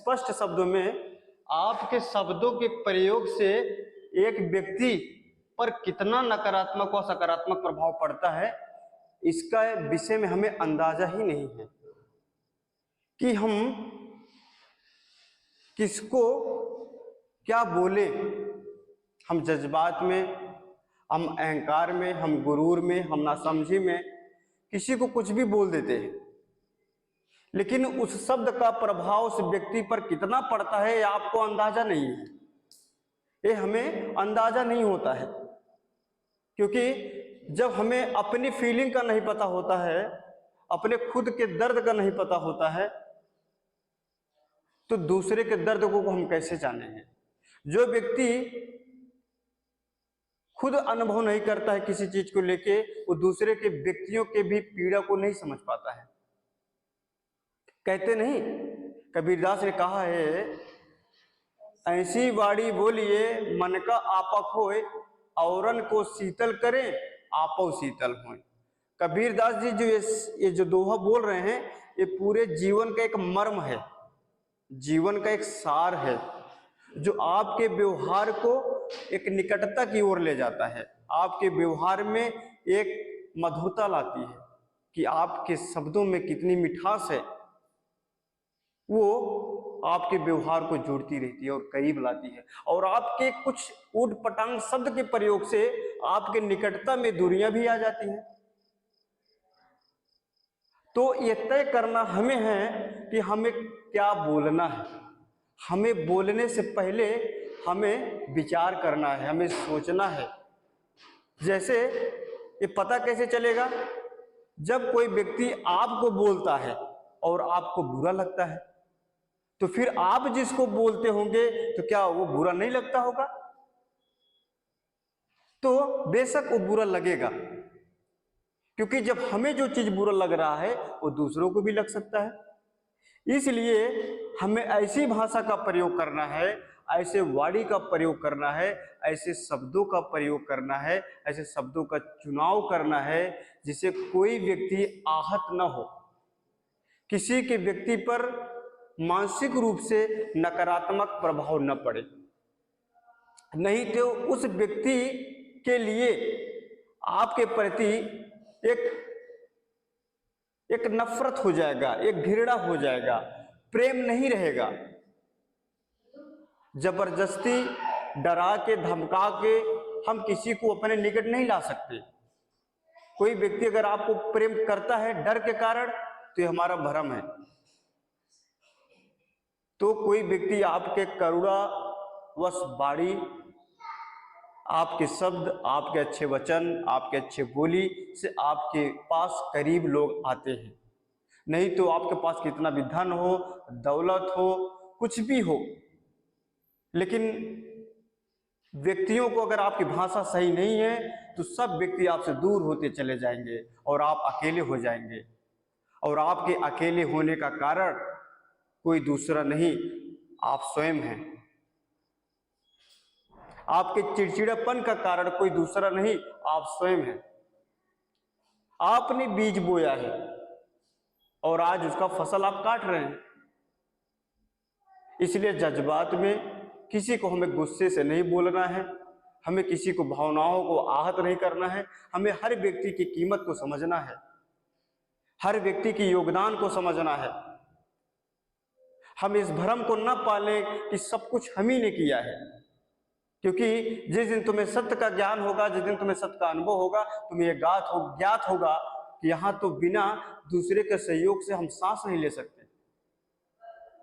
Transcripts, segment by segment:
स्पष्ट शब्दों में आपके शब्दों के प्रयोग से एक व्यक्ति पर कितना नकारात्मक और सकारात्मक प्रभाव पड़ता है, इसका विषय में हमें अंदाजा ही नहीं है कि हम किसको क्या बोले। हम जज्बात में, हम अहंकार में, हम गुरूर में, हम नासमझी में किसी को कुछ भी बोल देते हैं, लेकिन उस शब्द का प्रभाव उस व्यक्ति पर कितना पड़ता है आपको अंदाजा नहीं है। ये हमें अंदाजा नहीं होता है, क्योंकि जब हमें अपनी फीलिंग का नहीं पता होता है, अपने खुद के दर्द का नहीं पता होता है, तो दूसरे के दर्द को हम कैसे जानेंगे। जो व्यक्ति खुद अनुभव नहीं करता है किसी चीज को लेके, वो दूसरे के व्यक्तियों के भी पीड़ा को नहीं समझ पाता है। कहते नहीं, कबीरदास ने कहा है, ऐसी वाणी बोलिए मन का आपा खोए, औरन को शीतल करें आपो शीतल होए। कबीरदास जी जो ये जो दोहा बोल रहे हैं, ये पूरे जीवन का एक मर्म है, जीवन का एक सार है, जो आपके व्यवहार को एक निकटता की ओर ले जाता है, आपके व्यवहार में एक मधुरता लाती है कि आपके शब्दों में कितनी मिठास है, वो आपके व्यवहार को जोड़ती रहती है और करीब लाती है। और आपके कुछ ऊट पटांग शब्द के प्रयोग से आपके निकटता में दूरियां भी आ जाती हैं। तो ये तय करना हमें है कि हमें क्या बोलना है। हमें बोलने से पहले हमें विचार करना है, हमें सोचना है। जैसे ये पता कैसे चलेगा, जब कोई व्यक्ति आपको बोलता है और आपको बुरा लगता है, तो फिर आप जिसको बोलते होंगे तो क्या वो बुरा नहीं लगता होगा? तो बेशक वो बुरा लगेगा, क्योंकि जब हमें जो चीज बुरा लग रहा है वो दूसरों को भी लग सकता है। इसलिए हमें ऐसी भाषा का प्रयोग करना है, ऐसे वाणी का प्रयोग करना है, ऐसे शब्दों का प्रयोग करना है, ऐसे शब्दों का चुनाव करना है जिससे कोई व्यक्ति आहत न हो, किसी के व्यक्ति पर मानसिक रूप से नकारात्मक प्रभाव न पड़े। नहीं तो उस व्यक्ति के लिए आपके प्रति एक नफरत हो जाएगा, एक घृणा हो जाएगा, प्रेम नहीं रहेगा। जबरदस्ती डरा के धमका के हम किसी को अपने निकट नहीं ला सकते। कोई व्यक्ति अगर आपको प्रेम करता है डर के कारण, तो ये हमारा भ्रम है। तो कोई व्यक्ति आपके करुणा वश वाणी, आपके शब्द, आपके अच्छे वचन, आपके अच्छे बोली से आपके पास करीब लोग आते हैं। नहीं तो आपके पास कितना भी धन हो, दौलत हो, कुछ भी हो, लेकिन व्यक्तियों को अगर आपकी भाषा सही नहीं है तो सब व्यक्ति आपसे दूर होते चले जाएंगे और आप अकेले हो जाएंगे। और आपके अकेले होने का कारण कोई दूसरा नहीं, आप स्वयं हैं। आपके चिड़चिड़ापन का कारण कोई दूसरा नहीं, आप स्वयं हैं। आपने बीज बोया है और आज उसका फसल आप काट रहे हैं। इसलिए जज्बात में किसी को हमें गुस्से से नहीं बोलना है, हमें किसी को भावनाओं को आहत नहीं करना है। हमें हर व्यक्ति की कीमत को समझना है, हर व्यक्ति के योगदान को समझना है। हम इस भ्रम को न पालें कि सब कुछ हम ही ने किया है, क्योंकि जिस दिन तुम्हें सत्य का ज्ञान होगा, जिस दिन तुम्हें सत्य का अनुभव होगा, तुम्हें यह ज्ञात होगा कि यहां तो बिना दूसरे के सहयोग से हम सांस नहीं ले सकते,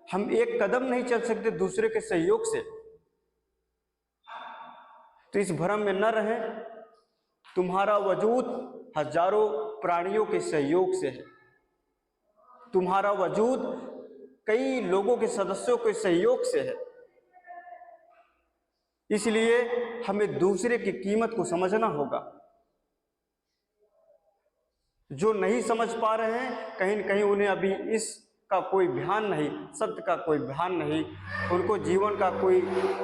हम एक कदम नहीं चल सकते दूसरे के सहयोग से। तो इस भ्रम में न रहें। तुम्हारा वजूद हजारों प्राणियों के सहयोग से है, तुम्हारा वजूद कई लोगों के सदस्यों के सहयोग से है। इसलिए हमें दूसरे की कीमत को समझना होगा। जो नहीं समझ पा रहे हैं, कहीं न कहीं उन्हें अभी इसका कोई ध्यान नहीं, सत्य का कोई ध्यान नहीं, उनको जीवन का कोई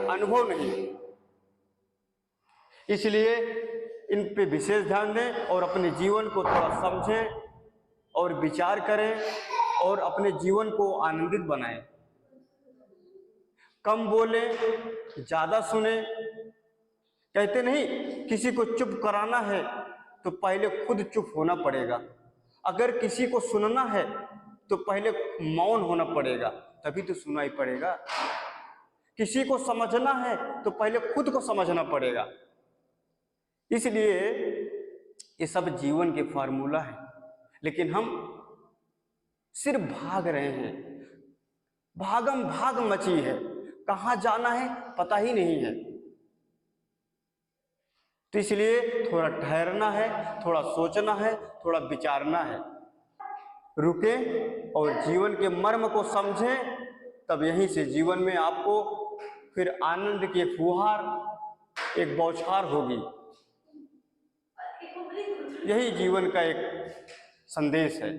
अनुभव नहीं। इसलिए इन पे विशेष ध्यान दें और अपने जीवन को थोड़ा समझें और विचार करें और अपने जीवन को आनंदित बनाएं। कम बोले, ज्यादा सुने। कहते नहीं, किसी को चुप कराना है तो पहले खुद चुप होना पड़ेगा। अगर किसी को सुनना है तो पहले मौन होना पड़ेगा, तभी तो सुनाई पड़ेगा। किसी को समझना है तो पहले खुद को समझना पड़ेगा। इसलिए ये सब जीवन के फार्मूला है, लेकिन हम सिर्फ भाग रहे हैं। भागम भाग मची है, कहाँ जाना है पता ही नहीं है। तो इसलिए थोड़ा ठहरना है, थोड़ा सोचना है, थोड़ा विचारना है। रुके और जीवन के मर्म को समझें, तब यहीं से जीवन में आपको फिर आनंद की एक फुहार, एक बौछार होगी। यही जीवन का एक संदेश है।